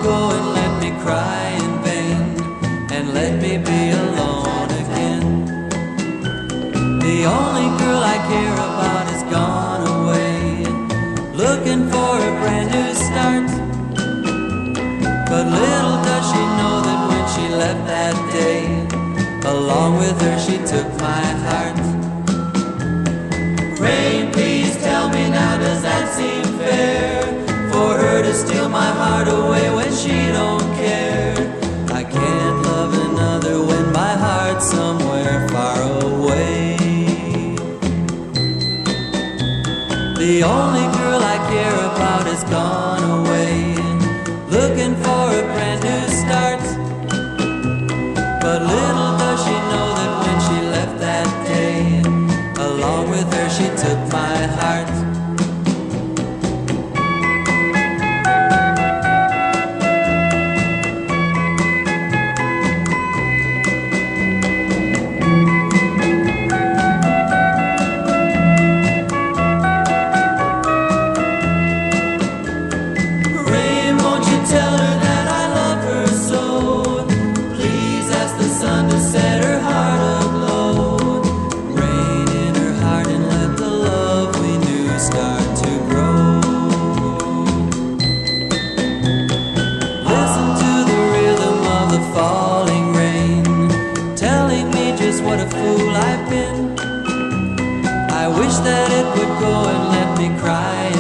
would go and let me cry in vain, and let me be alone again. The only girl I care about has gone away, looking for a brand new start. But little does she know that when she left that day, along with her she took my heart. Rain, please tell me now, does that seem fair? For her to steal my heart away when she don't care. I can't love another when my heart's somewhere far away. The only girl I care about has gone away, looking for a brand new start. But little does she know that when she left that day, along with her she took my heart. That it would go and let me cry